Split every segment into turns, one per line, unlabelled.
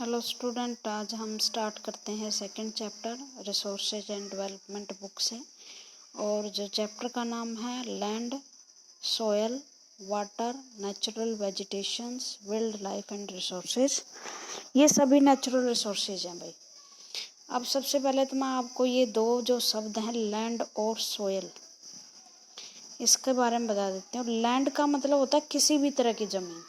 Hello student, आज हम start करते हैं second chapter resources and development book से। और जो चैप्टर का नाम है land, soil, water, natural vegetations, wild life and resources. ये सभी नेचुरल रिसोर्सेज हैं भाई। अब सबसे पहले तो मैं आपको ये दो जो शब्द हैं लैंड और सोयल, इसके बारे में बता देती हूँ। लैंड का मतलब होता है किसी भी तरह की ज़मीन,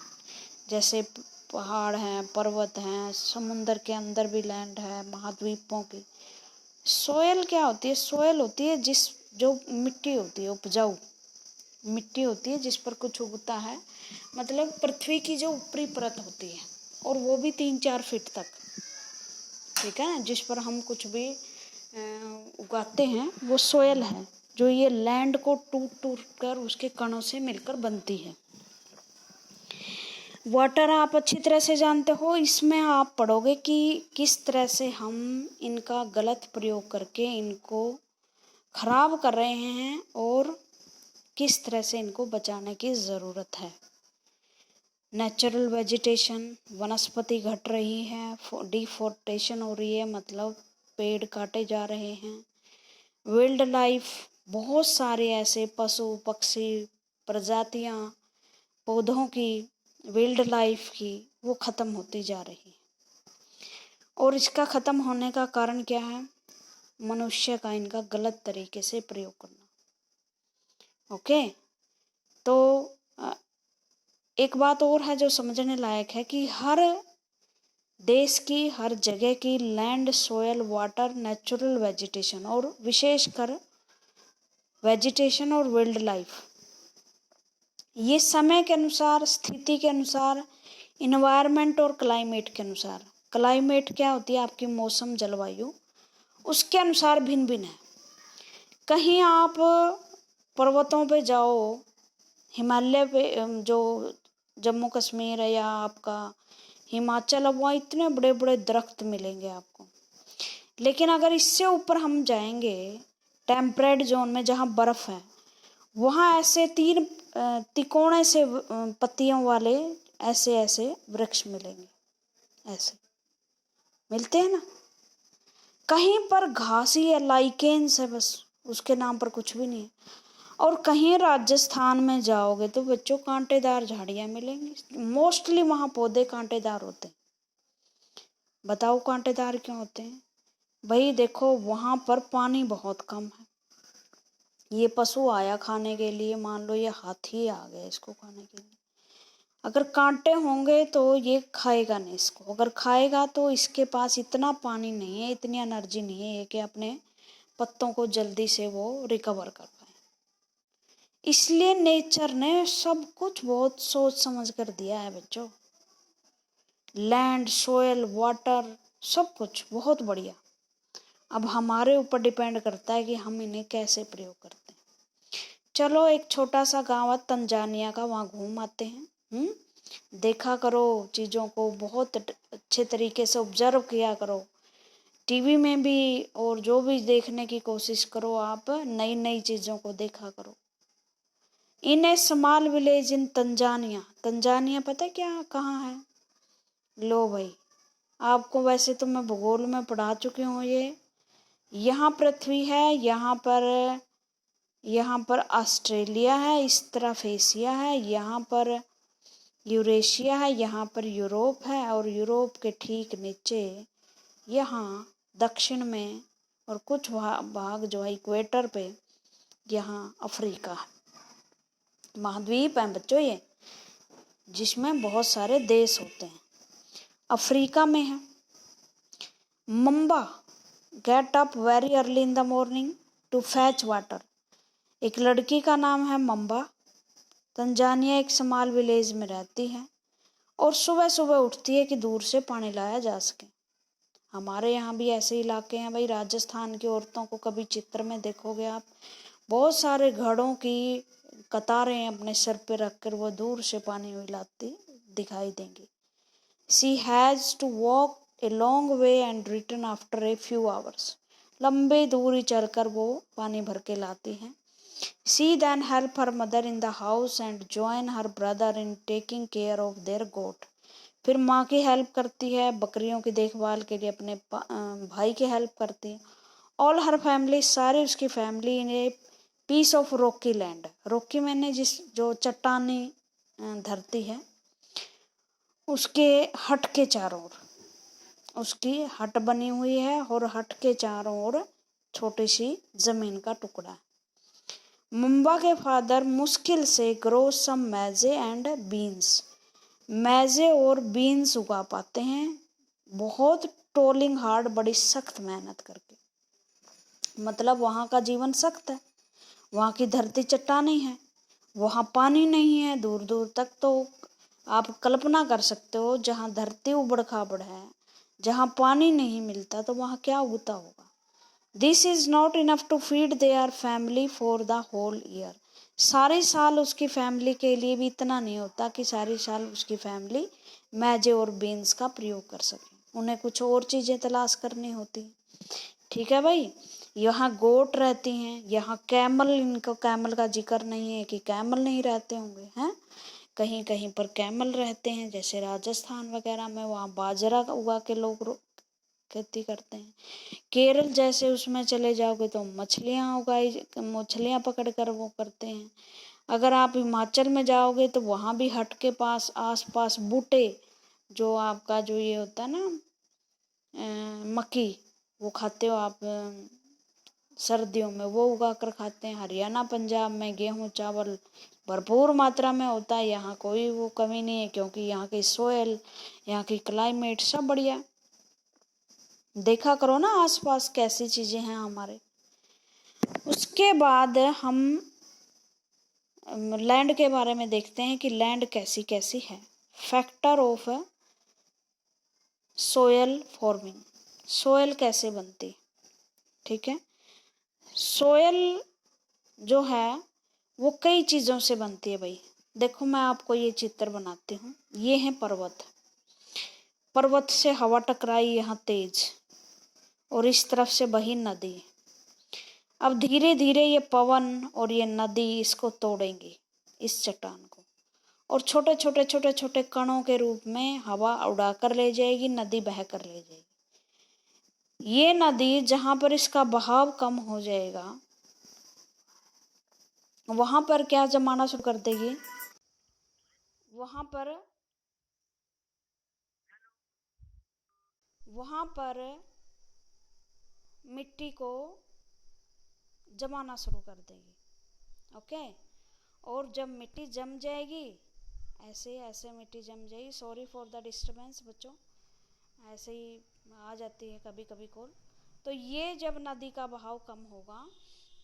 जैसे पहाड़ हैं, पर्वत हैं, समुंदर के अंदर भी लैंड है, महाद्वीपों की। सोयल क्या होती है? सोयल होती है जो मिट्टी होती है, उपजाऊ मिट्टी होती है जिस पर कुछ उगता है, मतलब पृथ्वी की जो ऊपरी परत होती है, और वो भी 3-4 फीट तक, ठीक है ना, जिस पर हम कुछ भी उगाते हैं वो सोयल है, जो ये लैंड को टूट टूट कर उसके कणों से मिलकर बनती है। वाटर आप अच्छी तरह से जानते हो, इसमें आप पढ़ोगे कि किस तरह से हम इनका गलत प्रयोग करके इनको खराब कर रहे हैं और किस तरह से इनको बचाने की ज़रूरत है। नेचुरल वेजिटेशन, वनस्पति घट रही है, डिफोर्टेशन हो रही है, मतलब पेड़ काटे जा रहे हैं। वाइल्ड लाइफ, बहुत सारे ऐसे पशु पक्षी प्रजातियां, पौधों की, वाइल्ड लाइफ की, वो ख़त्म होती जा रही है। और इसका ख़त्म होने का कारण क्या है? मनुष्य का इनका गलत तरीके से प्रयोग करना। ओके, तो एक बात और है जो समझने लायक है कि हर देश की, हर जगह की land, soil, water, natural vegetation और विशेषकर वेजिटेशन और वाइल्ड लाइफ, ये समय के अनुसार, स्थिति के अनुसार, इन्वायरमेंट और क्लाइमेट के अनुसार, क्लाइमेट क्या होती है? आपकी मौसम, जलवायु, उसके अनुसार भिन्न भिन्न है। कहीं आप पर्वतों पे जाओ, हिमालय पे, जो जम्मू कश्मीर है या आपका हिमाचल, अब वहाँ इतने बड़े बड़े दरख्त मिलेंगे आपको। लेकिन अगर इससे ऊपर हम जाएंगे टेम्परेट जोन में जहाँ बर्फ़ है, वहाँ ऐसे 3 तिकोने से पत्तियों वाले ऐसे ऐसे वृक्ष मिलेंगे, ऐसे मिलते हैं ना। कहीं पर घास ही है, लाइकेन्स है, बस उसके नाम पर कुछ भी नहीं है। और कहीं राजस्थान में जाओगे तो बच्चों कांटेदार झाड़ियाँ मिलेंगी। मोस्टली वहाँ पौधे कांटेदार होते हैं। बताओ कांटेदार क्यों होते हैं? भाई देखो, वहाँ पर पानी बहुत कम है। ये पशु आया खाने के लिए, मान लो ये हाथी आ गया इसको खाने के लिए, अगर कांटे होंगे तो ये खाएगा नहीं इसको। अगर खाएगा तो इसके पास इतना पानी नहीं है, इतनी एनर्जी नहीं है कि अपने पत्तों को जल्दी से वो रिकवर कर पाए। इसलिए नेचर ने सब कुछ बहुत सोच समझ कर दिया है बच्चों। लैंड, सोयल, वाटर, सब कुछ बहुत बढ़िया। अब हमारे ऊपर डिपेंड करता है कि हम इन्हें कैसे प्रयोग करते हैं। चलो, एक छोटा सा गांव है तंजानिया का, वहाँ घूम आते हैं। देखा करो चीज़ों को, बहुत अच्छे तरीके से ऑब्जर्व किया करो, टीवी में भी, और जो भी देखने की कोशिश करो, आप नई नई चीज़ों को देखा करो। In a small village in Tanzania, Tanzania पता है क्या कहाँ है? लो भाई, आपको वैसे तो मैं भूगोल में पढ़ा चुकी हूँ ये। यहाँ पृथ्वी है, यहाँ पर ऑस्ट्रेलिया है, इस तरफ एशिया है, यहाँ पर यूरेशिया है, यहाँ पर यूरोप है, और यूरोप के ठीक नीचे यहाँ दक्षिण में और कुछ भाग जो है इक्वेटर पे, यहाँ अफ्रीका है। महाद्वीप है बच्चों ये, जिसमें बहुत सारे देश होते हैं। अफ्रीका में है। Mamba get up very early in the morning to fetch water, एक लड़की का नाम है मम्बा। तंजानिया एक स्मॉल विलेज में रहती है और सुबह सुबह उठती है कि दूर से पानी लाया जा सके। हमारे यहाँ भी ऐसे इलाके हैं भाई। राजस्थान की औरतों को कभी चित्र में देखोगे आप, बहुत सारे घड़ों की कतारें अपने सर पे रखकर वो दूर से पानी लाती दिखाई देंगी। She has to walk a long way and return after a few hours, लंबी दूरी चलकर वो पानी भर के लाती हैं। She then help her mother in the house and join her brother in taking care of their goat. फिर माँ की हेल्प करती है, बकरियों की देखभाल के लिए अपने भाई की हेल्प करती है। ऑल हर फैमिली, सारी उसकी फैमिली ने piece of rocky land, rocky मैंने जिस जो चट्टानी धरती है उसके हट के चारों ओर उसकी हट बनी हुई है और हट के चारों ओर छोटी सी जमीन का टुकड़ा है। मुंबा के फादर मुश्किल से grow some maize and beans, maize और बीन्स उगा पाते हैं, बहुत टोलिंग हार्ड, बड़ी सख्त मेहनत करके। मतलब वहाँ का जीवन सख्त है, वहाँ की धरती चट्टानी है, वहाँ पानी नहीं है दूर दूर तक। तो आप कल्पना कर सकते हो जहाँ धरती उबड़ खाबड़ है, जहाँ पानी नहीं मिलता, तो वहाँ क्या उगता होगा। This is not enough to feed their family for the whole year, सारे साल उसकी फैमिली के लिए भी इतना नहीं होता कि सारी साल उसकी फैमिली मैजे और बीन्स का प्रयोग कर सके, उन्हें कुछ और चीजें तलाश करनी होती। ठीक है भाई। यहाँ गोट रहती हैं, यहाँ कैमल, इनको कैमल का जिक्र नहीं है कि कैमल नहीं रहते होंगे, हैं कहीं कहीं पर कैमल रहते हैं, जैसे राजस्थान वगैरह में, वहाँ बाजरा उगा के लोग खेती करते हैं। केरल जैसे उसमें चले जाओगे तो मछलियाँ पकड़ कर वो करते हैं। अगर आप हिमाचल में जाओगे तो वहाँ भी हट के पास आस पास बूटे, जो आपका जो ये होता है ना मक्की, वो खाते हो आप सर्दियों में, वो उगा कर खाते हैं। हरियाणा पंजाब में गेहूं चावल भरपूर मात्रा में होता है, यहाँ कोई वो कमी नहीं है, क्योंकि यहाँ की सोयल, यहाँ की क्लाइमेट सब बढ़िया। देखा करो ना आसपास कैसी चीजें हैं हमारे। उसके बाद हम लैंड के बारे में देखते हैं कि लैंड कैसी कैसी है। Factor of soil forming, soil कैसे बनती, ठीक है। सोयल जो है वो कई चीजों से बनती है भाई। देखो मैं आपको ये चित्र बनाती हूँ, ये है पर्वत, पर्वत से हवा टकराई यहाँ तेज, और इस तरफ से बही नदी। अब धीरे धीरे ये पवन और ये नदी इसको तोड़ेंगी, इस चट्टान को, और छोटे छोटे छोटे छोटे कणों के रूप में हवा उड़ाकर ले जाएगी, नदी बह कर ले जाएगी। ये नदी जहां पर इसका बहाव कम हो जाएगा, वहां पर क्या जमाना शुरू कर देगी, वहां पर मिट्टी को जमाना शुरू कर देगी। ओके। और जब मिट्टी जम जाएगी, ऐसे ऐसे मिट्टी जम जाएगी, सॉरी फॉर द डिस्टरबेंस बच्चों, ऐसे ही आ जाती है कभी कभी कॉल। तो ये जब नदी का बहाव कम होगा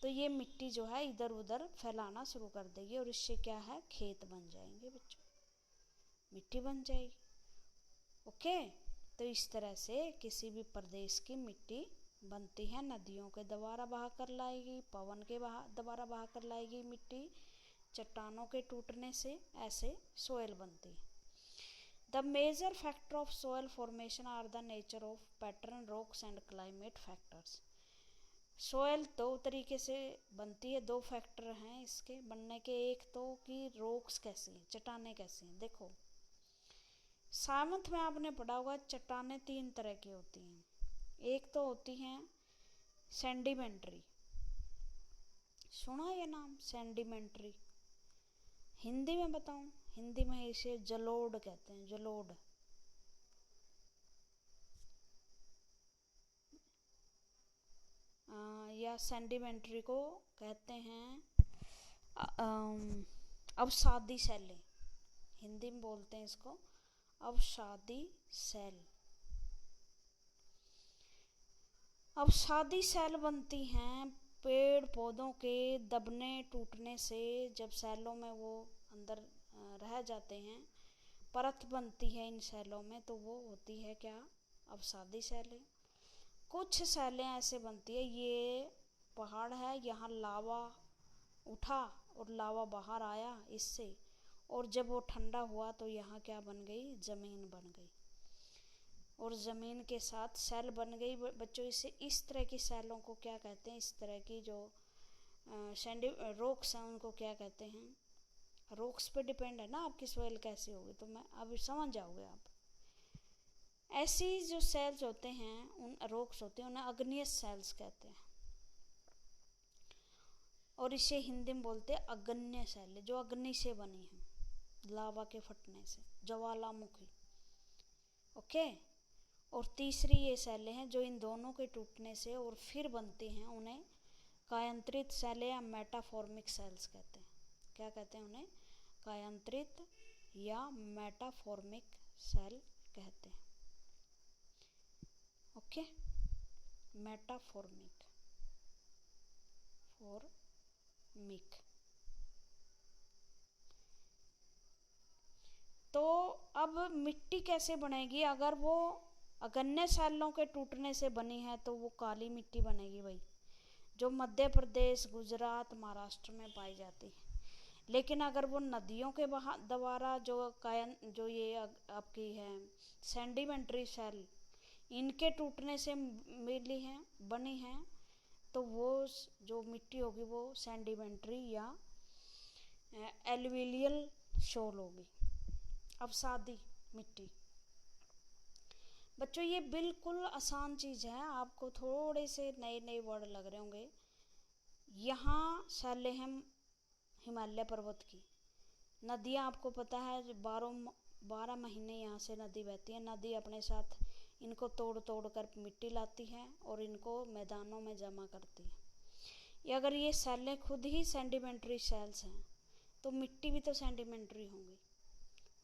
तो ये मिट्टी जो है इधर उधर फैलाना शुरू कर देगी, और इससे क्या है, खेत बन जाएंगे बच्चों, मिट्टी बन जाएगी। ओके। तो इस तरह से किसी भी प्रदेश की मिट्टी बनती है, नदियों के द्वारा बहा कर लाएगी, पवन के द्वारा बहा कर लाएगी मिट्टी, चट्टानों के टूटने से ऐसे सोयल बनती है। The major factor of soil formation are the nature of parent rocks and climate factors. Soil दो तरीके से बनती है, दो फैक्टर हैं इसके बनने के। एक तो कि रॉक्स कैसी हैं, चट्टाने कैसी हैं। देखो 7th में आपने पढ़ा होगा, चट्टाने 3 तरह की होती हैं। एक तो होती हैं सेंडिमेंट्री, सुना ये नाम सेंडिमेंट्री, हिंदी में बताऊं, हिंदी में इसे जलोढ़ कहते हैं, जलोढ़। या सेंडिमेंट्री को कहते हैं अवसादी शैलें, हिंदी में बोलते हैं इसको अवसादी शैल। अवसादी शैल बनती हैं पेड़ पौधों के दबने टूटने से, जब शैलों में वो अंदर रह जाते हैं, परत बनती है इन शैलों में, तो वो होती है क्या, अवसादी शैलें। कुछ शैलें ऐसे बनती है, ये पहाड़ है, यहाँ लावा उठा और लावा बाहर आया इससे, और जब वो ठंडा हुआ तो यहाँ क्या बन गई, जमीन बन गई, और ज़मीन के साथ सेल बन गई बच्चों। इसे इस तरह की सेलों को क्या कहते हैं, इस तरह की जो रॉक्स हैं उनको क्या कहते हैं। रॉक्स पे डिपेंड है ना आपकी सोइल कैसी होगी, तो मैं अभी समझ जाओगे आप। ऐसी जो सेल्स होते हैं, उन रॉक्स होते हैं, उन्हें अग्नियस सेल्स कहते हैं, और इसे हिंदी में बोलते हैं अग्न्य सेल, जो अग्नि से बनी है, लावा के फटने से, ज्वालामुखी। ओके। और तीसरी ये सेलें हैं जो इन दोनों के टूटने से और फिर बनती हैं, उन्हें कायांतरित सेलें या मेटाफॉर्मिक सेल्स कहते हैं। क्या कहते हैं उन्हें? कायांतरित या मेटाफॉर्मिक सेल कहते हैं। Okay, metamorphic morphic. तो अब मिट्टी कैसे बनेगी? अगर वो अग्न्य सेलों के टूटने से बनी है तो वो काली मिट्टी बनेगी भाई, जो मध्य प्रदेश, गुजरात, महाराष्ट्र में पाई जाती है। लेकिन अगर वो नदियों के द्वारा जो ये आपकी है सेडिमेंट्री सेल, इनके टूटने से मिली है, बनी है, तो वो जो मिट्टी होगी वो सेडिमेंट्री या एलुवियल सोल होगी, अवसादी मिट्टी। बच्चों ये बिल्कुल आसान चीज़ है, आपको थोड़े से नए नए वर्ड लग रहे होंगे। यहाँ सेलें हैं हिमालय पर्वत की। नदियाँ आपको पता है 12 महीने यहाँ से नदी बहती है। नदी अपने साथ इनको तोड़ तोड़ कर मिट्टी लाती है और इनको मैदानों में जमा करती है। ये अगर ये सेलें खुद ही सेडिमेंट्री सेल्स हैं तो मिट्टी भी तो सेडिमेंट्री होंगी।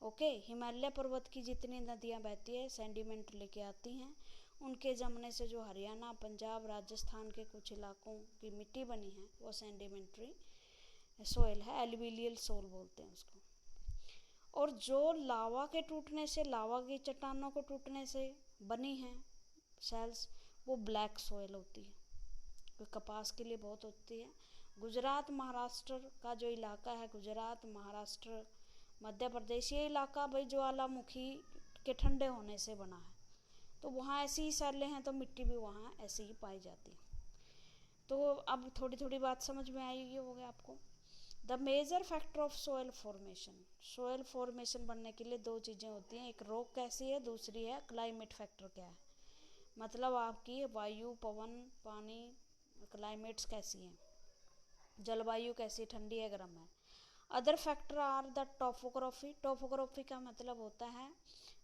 ओके। हिमालय पर्वत की जितनी नदियाँ बहती है सेडिमेंट लेके आती हैं, उनके जमने से जो हरियाणा, पंजाब, राजस्थान के कुछ इलाकों की मिट्टी बनी है वो सेडिमेंट्री सोइल है, एलुवियल सोल बोलते हैं उसको। और जो लावा के टूटने से, लावा की चट्टानों को टूटने से बनी है सेल्स, वो ब्लैक सोइल होती है, कोई कपास के लिए बहुत होती है। गुजरात महाराष्ट्र का जो इलाका है, गुजरात, महाराष्ट्र, मध्य प्रदेश, ये इलाका भाई ज्वालामुखी के ठंडे होने से बना है, तो वहाँ ऐसी ही सेलें हैं, तो मिट्टी भी वहाँ ऐसी ही पाई जाती है। तो अब थोड़ी थोड़ी बात समझ में आएगी होगी आपको। The major factor of soil formation, soil formation बनने के लिए दो चीज़ें होती हैं, एक रॉक कैसी है, दूसरी है क्लाइमेट फैक्टर क्या है, मतलब आपकी वायु, पवन, पानी, क्लाइमेट्स कैसी हैं, जलवायु कैसी, ठंडी है, गर्म है। Other factor are the topography, topography का मतलब होता है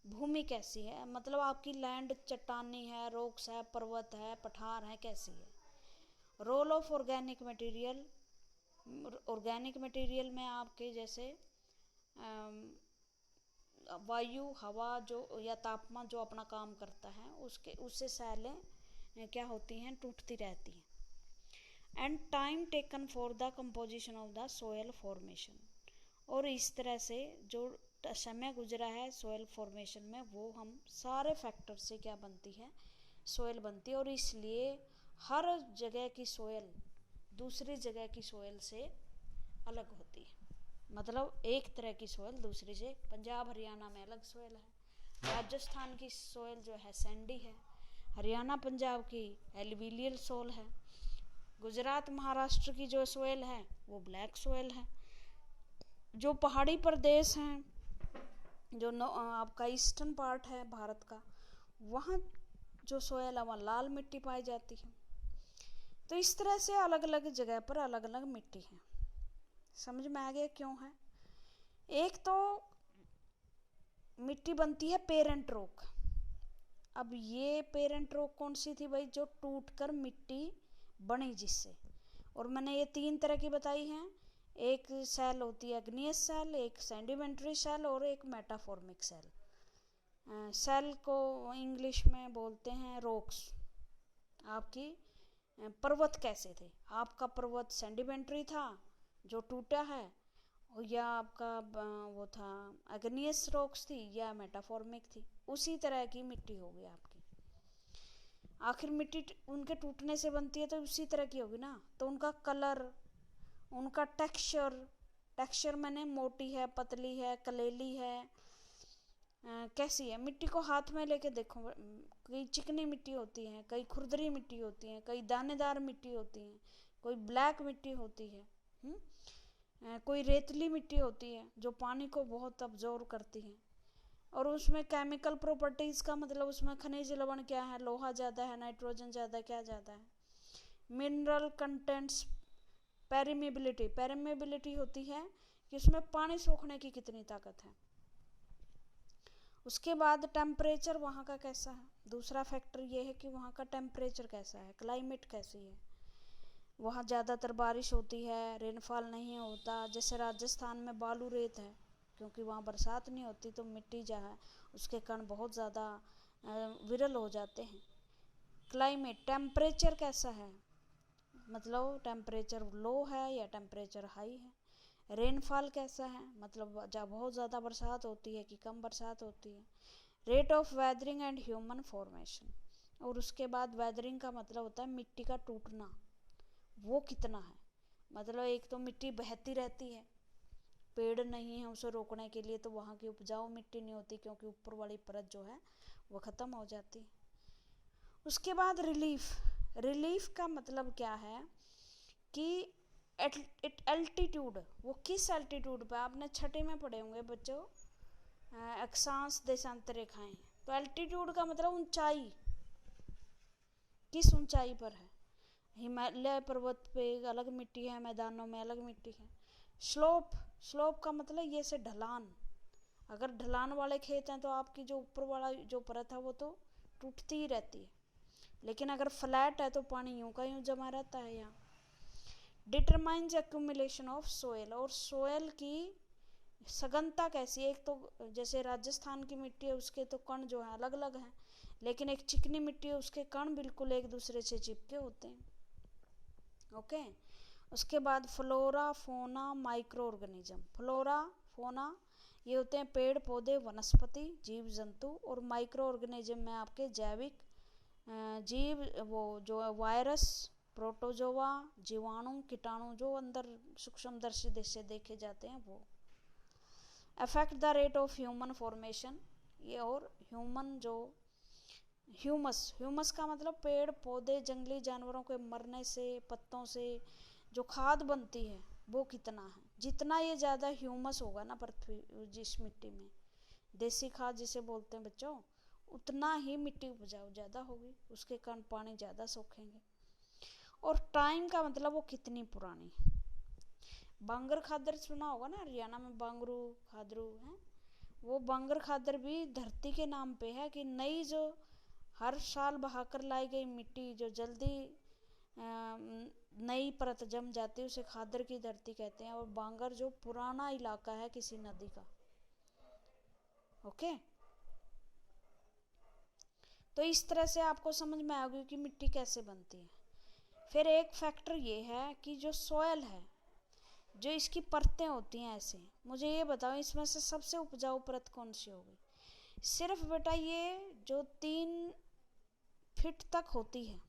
भूमि कैसी है, मतलब आपकी लैंड चट्टानी है, रॉक्स है, पर्वत है, पठार है, कैसी है। Role of organic material, organic material में आपके जैसे वायु, हवा जो या तापमान जो अपना काम करता है, उससे सेलें क्या होती हैं, टूटती रहती हैं। And time taken for the composition of the soil formation, और इस तरह से जो समय गुजरा है सोयल फॉर्मेशन में, वो हम सारे फैक्टर से क्या बनती है, सोयल बनती है। और इसलिए हर जगह की सोयल दूसरी जगह की सोयल से अलग होती है, मतलब एक तरह की सोयल दूसरी से, पंजाब हरियाणा में अलग सोयल है, राजस्थान की सोयल जो है सैंडी है, हरियाणा पंजाब की एलुवियल सोल है, गुजरात महाराष्ट्र की जो सोयल है वो ब्लैक सोयल है। जो पहाड़ी प्रदेश हैं, जो आपका ईस्टर्न पार्ट है भारत का, वहाँ जो सोयल है वहाँ लाल मिट्टी पाई जाती है। तो इस तरह से अलग अलग जगह पर अलग अलग मिट्टी है। समझ में आ गया क्यों है? एक तो मिट्टी बनती है पेरेंट रॉक। अब ये पेरेंट रॉक कौन सी थी भाई? जो टूटकर मिट्टी बनी जिससे, और मैंने ये 3 तरह की बताई हैं। एक सेल होती है अग्नियस सेल, एक सेडिमेंट्री सेल और एक मेटाफॉर्मिक सेल। सेल को इंग्लिश में बोलते हैं रॉक्स। आपकी पर्वत कैसे थे? आपका पर्वत सेडिमेंट्री था जो टूटा है, या आपका वो था अग्नियस रॉक्स थी, या मेटाफॉर्मिक थी, उसी तरह की मिट्टी होगी आपकी। आखिर मिट्टी उनके टूटने से बनती है तो उसी तरह की होगी ना। तो उनका कलर, उनका टेक्सचर मैंने मोटी है, पतली है, कलेली है, कैसी है। मिट्टी को हाथ में लेके देखो, कई चिकनी मिट्टी होती है, कई खुरदरी मिट्टी होती है, कई दानेदार मिट्टी होती है, कोई ब्लैक मिट्टी होती है, कोई रेतली मिट्टी होती है जो पानी को बहुत अब्जॉर्व करती है। और उसमें केमिकल प्रॉपर्टीज का मतलब उसमें खनिज लवण क्या है, लोहा ज़्यादा है, नाइट्रोजन ज़्यादा है, क्या ज़्यादा है। मिनरल कंटेंट्स, पेरिमेबिलिटी होती है कि उसमें पानी सोखने की कितनी ताकत है। उसके बाद टेम्परेचर वहाँ का कैसा है, दूसरा फैक्टर ये है कि वहाँ का टेम्परेचर कैसा है, क्लाइमेट कैसी है। वहाँ ज़्यादातर बारिश होती है, रेनफॉल नहीं होता, जैसे राजस्थान में बालू रेत है, क्योंकि वहाँ बरसात नहीं होती तो मिट्टी जो है उसके कण बहुत ज़्यादा विरल हो जाते हैं। क्लाइमेट, टेम्परेचर कैसा है, मतलब टेम्परेचर लो है या टेम्परेचर हाई है। रेनफॉल कैसा है, मतलब जब बहुत ज़्यादा बरसात होती है कि कम बरसात होती है। Rate of weathering and human formation, और उसके बाद वेदरिंग का मतलब होता है मिट्टी का टूटना, वो कितना है। मतलब एक तो मिट्टी बहती रहती है, पेड़ नहीं है उसे रोकने के लिए, तो वहाँ की उपजाऊ मिट्टी नहीं होती क्योंकि ऊपर वाली परत जो है वो ख़त्म हो जाती है। उसके बाद रिलीफ का मतलब क्या है कि एल्टीट्यूड, वो किस एल्टीट्यूड पे, आपने छठे में पढ़े होंगे बच्चों अक्षांश देशांत रेखाएं। तो एल्टीट्यूड का मतलब ऊंचाई, किस ऊंचाई पर है। हिमालय पर्वत पे अलग मिट्टी है, मैदानों में अलग मिट्टी है। स्लोप का मतलब ये से ढलान, अगर ढलान वाले खेत हैं तो आपकी जो ऊपर वाला जो परत है वो तो टूटती ही रहती है, लेकिन अगर फ्लैट है तो पानी यूं का यूं जमा रहता है यहाँ। डिटरमाइंस एक्यूमुलेशन ऑफ सोयल, और सोयल की सघनता कैसी है। एक तो जैसे राजस्थान की मिट्टी है उसके तो कण जो है अलग अलग हैं, लेकिन एक चिकनी मिट्टी है उसके कण बिल्कुल एक दूसरे से चिपके होते हैं। ओके, उसके बाद flora fauna micro organism. Flora fauna ये होते हैं पेड़ पौधे वनस्पति जीव जंतु, और माइक्रो ऑर्गेनिज्म में आपके जैविक जीव, वो जो वायरस, प्रोटोजोआ, जीवाणु, कीटाणु जो अंदर सूक्ष्मदर्शी से देखे जाते हैं वो। Affect the rate of human formation, ये और ह्यूमन जो ह्यूमस का मतलब पेड़ पौधे जंगली जानवरों के मरने से, पत्तों से जो खाद बनती है वो कितना है। जितना ये ज़्यादा ह्यूमस होगा ना पृथ्वी जिस मिट्टी में, देसी खाद जिसे बोलते हैं बच्चों, उतना ही मिट्टी उपजाऊ ज़्यादा होगी, उसके कारण पानी ज़्यादा सोखेंगे। और टाइम का मतलब वो कितनी पुरानी। बांगर खादर सुना होगा ना, हरियाणा में बांगरू खादरू है, वो बांगर खादर भी धरती के नाम पे है कि नई जो हर साल बहाकर लाई गई मिट्टी जो जल्दी नई परत जम जाती है उसे खादर की धरती कहते हैं। और बांगर जो पुराना इलाका है किसी नदी का। ओके, तो इस तरह से आपको समझ में आ गई कि मिट्टी कैसे बनती है। फिर एक फैक्टर ये है कि जो सॉयल है, जो इसकी परतें होती हैं ऐसे, मुझे ये बताओ इसमें से सबसे उपजाऊ परत कौन सी होगी। सिर्फ बेटा ये जो 3 फीट तक होती है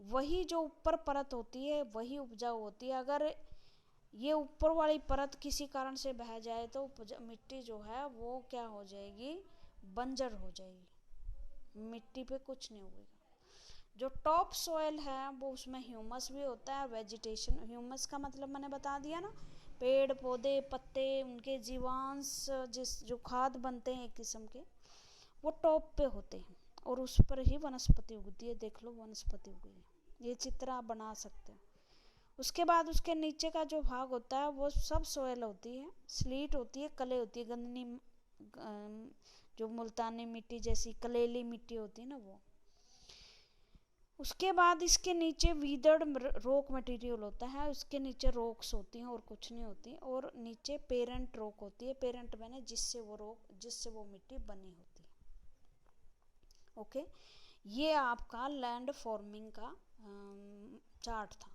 वही जो ऊपर परत होती है वही उपजाऊ होती है। अगर ये ऊपर वाली परत किसी कारण से बह जाए तो मिट्टी जो है वो क्या हो जाएगी, बंजर हो जाएगी, मिट्टी पे कुछ नहीं होगा। जो टॉप सॉइल है वो उसमें ह्यूमस भी होता है, वेजिटेशन। ह्यूमस का मतलब मैंने बता दिया ना, पेड़ पौधे पत्ते उनके जीवांश जिस जो खाद बनते हैं एक किस्म के, वो टॉप पे होते हैं और उस पर ही वनस्पति उगती है। देख लो वनस्पति उगी है, ये चित्र आप बना सकते हो। उसके बाद उसके नीचे का जो भाग होता है वो सब सोयल होती है, स्लीट होती है, कले होती है, गंदनी जो मुल्तानी मिट्टी जैसी कलेली मिट्टी होती है ना वो। उसके बाद इसके नीचे वीदर्ड रॉक मटेरियल होता है, उसके नीचे रॉक्स होती हैं और कुछ नहीं होती, और नीचे पेरेंट रॉक होती है। पेरेंट मैंने जिससे वो मिट्टी बनी होती है। ओके, ये आपका लैंड फॉर्मिंग का चार्ट था।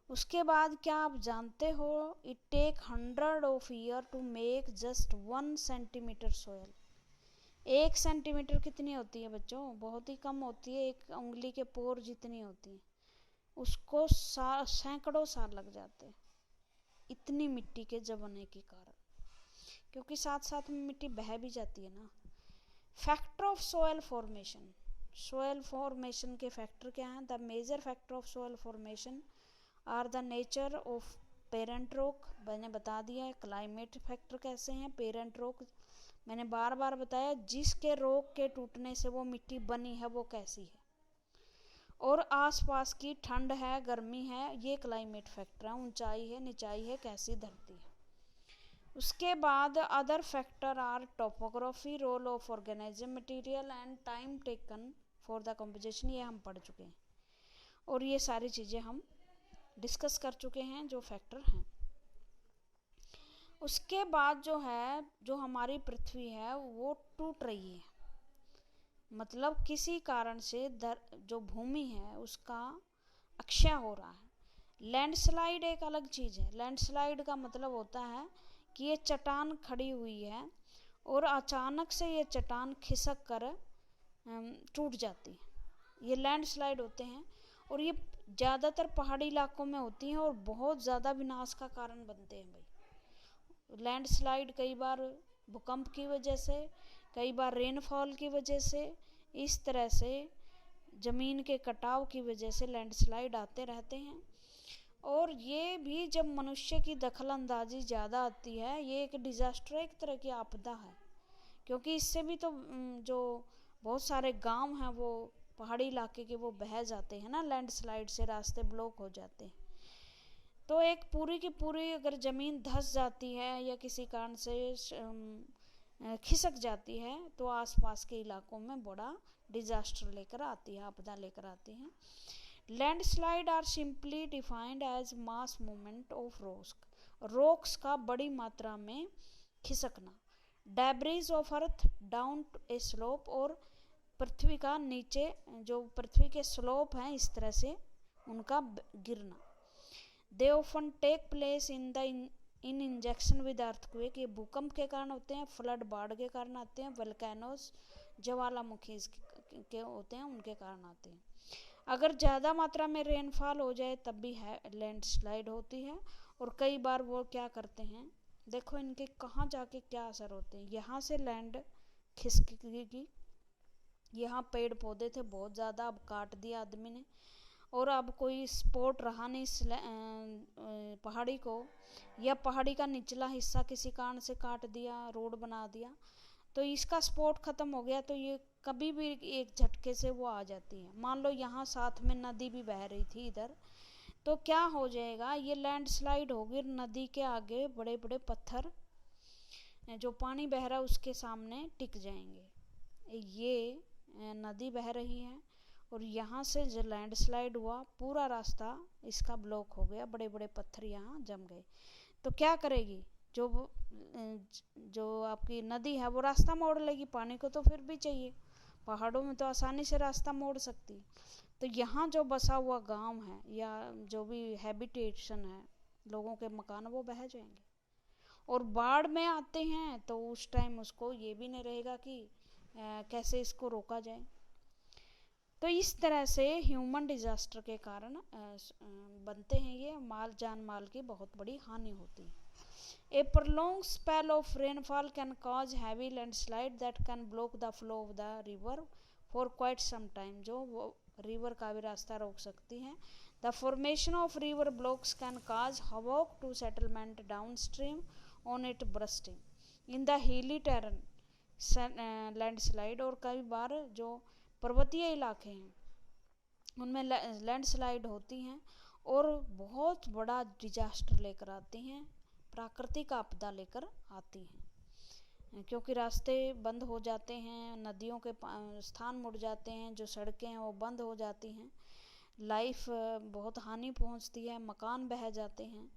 उसके बाद क्या आप जानते हो, it take 100 of year to make just 1 centimetre soil. 1 centimetre कितनी होती है बच्चों, बहुत ही कम होती है, एक उंगली के पोर जितनी होती है। उसको सैकड़ों साल लग जाते हैं इतनी मिट्टी के जमने के कारण, क्योंकि साथ साथ में मिट्टी बह भी जाती है ना। Factor of soil formation, soil formation के फैक्टर क्या हैं। The major factor of soil formation are the nature of parent rock, मैंने बता दिया है। क्लाइमेट फैक्टर कैसे हैं, पेरेंट रॉक मैंने बार बार बताया, जिसके रॉक के टूटने से वो मिट्टी बनी है वो कैसी है, और आसपास की ठंड है, गर्मी है, ये क्लाइमेट फैक्टर है, ऊंचाई है, निचाई है, कैसी धरती है। उसके बाद other factor are topography, role of organism, material and time taken for the composition, ये हम पढ़ चुके हैं और ये सारी चीज़ें हम डिस्कस कर चुके हैं जो फैक्टर हैं। उसके बाद जो है, जो हमारी पृथ्वी है वो टूट रही है, मतलब किसी कारण से जो भूमि है उसका अक्षय हो रहा है। लैंडस्लाइड एक अलग चीज़ है। लैंडस्लाइड का मतलब होता है कि ये चट्टान खड़ी हुई है और अचानक से ये चट्टान खिसक कर टूट जाती है, ये लैंडस्लाइड होते हैं। और ये ज़्यादातर पहाड़ी इलाकों में होती हैं और बहुत ज़्यादा विनाश का कारण बनते हैं भाई। लैंडस्लाइड कई बार भूकंप की वजह से, कई बार रेनफॉल की वजह से, इस तरह से ज़मीन के कटाव की वजह से लैंडस्लाइड आते रहते हैं। और ये भी जब मनुष्य की दखलंदाजी ज़्यादा आती है, ये एक डिज़ास्टर, एक तरह की आपदा है, क्योंकि इससे भी तो जो बहुत सारे गांव हैं वो पहाड़ी इलाके के वो बह जाते हैं ना, लैंडस्लाइड से रास्ते ब्लॉक हो जाते हैं। तो एक पूरी की पूरी अगर ज़मीन धंस जाती है या किसी कारण से खिसक जाती है तो आसपास के इलाकों में बड़ा डिज़ास्टर लेकर आती है, आपदा लेकर आती है। Landslide are simply defined as mass movement of rocks का बड़ी मात्रा में खिसकना, debris of earth down a slope, और पृथ्वी का नीचे जो पृथ्वी के स्लोप हैं इस तरह से उनका गिरना। They often take place in conjunction with earthquake, ये भूकंप के कारण होते हैं, फ्लड बाढ़ के कारण आते हैं, वल्केनोस ज्वालामुखी के होते हैं उनके कारण आते हैं। अगर ज़्यादा मात्रा में रेनफॉल हो जाए तब भी है लैंडस्लाइड होती है। और कई बार वो क्या करते हैं, देखो इनके कहाँ जाके क्या असर होते हैं। यहाँ से लैंड खिसकेगी, यहाँ पेड़ पौधे थे बहुत ज़्यादा, अब काट दिया आदमी ने, और अब कोई सपोर्ट रहा नहीं इस पहाड़ी को, या पहाड़ी का निचला हिस्सा किसी कारण से काट दिया, रोड बना दिया, तो इसका सपोर्ट ख़त्म हो गया, तो ये कभी भी एक झटके से वो आ जाती है। मान लो यहाँ साथ में नदी भी बह रही थी इधर, तो क्या हो जाएगा, ये लैंडस्लाइड होगी, नदी के आगे बड़े बड़े पत्थर जो पानी बह रहा है उसके सामने टिक जाएंगे। ये नदी बह रही है और यहाँ से जो लैंडस्लाइड हुआ पूरा रास्ता इसका ब्लॉक हो गया, बड़े बड़े पत्थर यहाँ जम गए। तो क्या करेगी, जो आपकी नदी है वो रास्ता मोड़ लेगी, पानी को तो फिर भी चाहिए, पहाड़ों में तो आसानी से रास्ता मोड़ सकती। तो यहाँ जो बसा हुआ गांव है या जो भी हैबिटेशन है, लोगों के मकान, वो बह जाएंगे। और बाढ़ में आते हैं तो उस टाइम उसको ये भी नहीं रहेगा कि कैसे इसको रोका जाए। तो इस तरह से ह्यूमन डिजास्टर के कारण बनते हैं ये, माल जान माल की बहुत बड़ी हानि होती है। A prolonged spell of rainfall can cause heavy landslide that can block the flow of the river for quite some time, जो वो रिवर का भी रास्ता रोक सकती हैं। The formation of river blocks can cause havoc to settlement downstream on it bursting in the hilly terrain landslide, और कई बार जो पर्वतीय इलाके हैं उनमें लैंडस्लाइड होती हैं और बहुत बड़ा डिजास्टर लेकर आती हैं, प्राकृतिक आपदा लेकर आती हैं, क्योंकि रास्ते बंद हो जाते हैं, नदियों के स्थान मुड़ जाते हैं, जो सड़कें हैं वो बंद हो जाती हैं, लाइफ बहुत हानि पहुंचती है, मकान बह जाते हैं,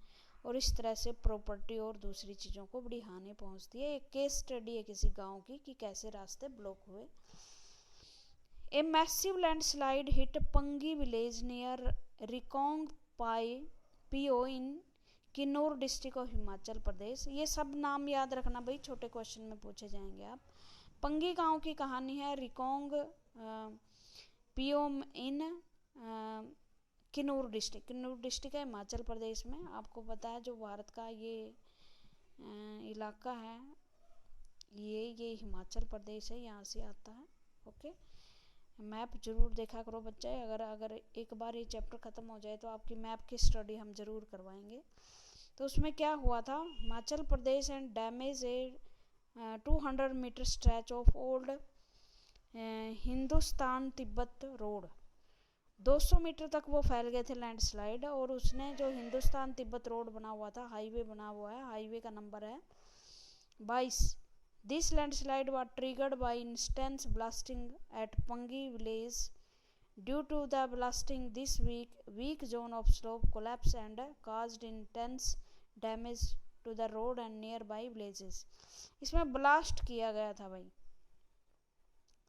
और इस तरह से प्रॉपर्टी और दूसरी चीज़ों को बड़ी हानि पहुंचती है। एक केस स्टडी है किसी गांव की कि कैसे रास्ते ब्लॉक हुए। A massive landslide hit Pangi village near Reckong Peo in Kinnaur district of Himachal Pradesh. ये सब नाम याद रखना भाई, छोटे क्वेश्चन में पूछे जाएंगे आप। पंगी गांव की कहानी है, रिकोंग पीओ इन किन्नौर डिस्ट्रिक्ट है हिमाचल प्रदेश में। आपको पता है जो भारत का ये इलाका है ये हिमाचल प्रदेश है, यहाँ से आता है। ओके, मैप जरूर देखा करो बच्चे, अगर एक बार ये चैप्टर ख़त्म हो जाए तो आपकी मैप की स्टडी हम ज़रूर करवाएंगे। तो उसमें क्या हुआ था, Himachal Pradesh and damage a 200 metre stretch of old Hindustan Tibet road. 200 metre तक वो फैल गए थे लैंडस्लाइड, और उसने जो हिंदुस्तान तिब्बत रोड बना हुआ था, हाईवे बना हुआ है, हाईवे का नंबर है 22। This landslide was triggered by intense blasting at Pangi village. Due to the blasting this weak zone of slope collapsed and caused intense damage to the road and nearby villages। इसमें blast किया गया था भाई,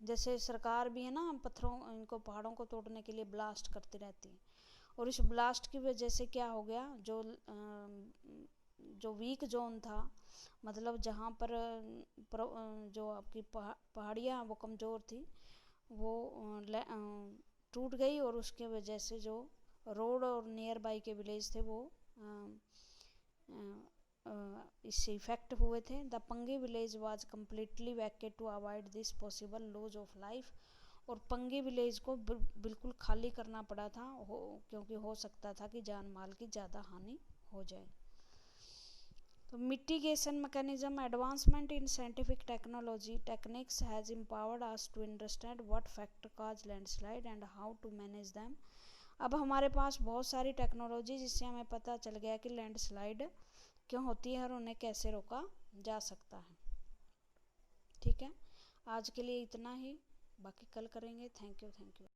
जैसे सरकार भी है ना, पत्थरों इनको पहाड़ों को तोड़ने के लिए ब्लास्ट करती रहती है, और इस ब्लास्ट की वजह से क्या हो गया, जो वीक जोन था, मतलब जहाँ पर जो आपकी पहाड़ियाँ वो कमज़ोर थी, वो टूट गई, और उसके वजह से जो रोड और नियर बाई के विलेज थे वो इससे इफेक्ट हुए थे। The Pangi village was completely vacate to avoid this possible loss of life. और पंगी विलेज को बिल्कुल खाली करना पड़ा था, क्योंकि हो सकता था कि जान माल की ज़्यादा हानि हो जाए। तो mitigation mechanism, advancement in scientific technology techniques has empowered us to understand what factor cause landslide and how to manage them. अब हमारे पास बहुत सारी टेक्नोलॉजी, जिससे हमें पता चल गया कि लैंडस्लाइड क्यों होती है और उन्हें कैसे रोका जा सकता है। ठीक है, आज के लिए इतना ही, बाकी कल करेंगे। Thank you.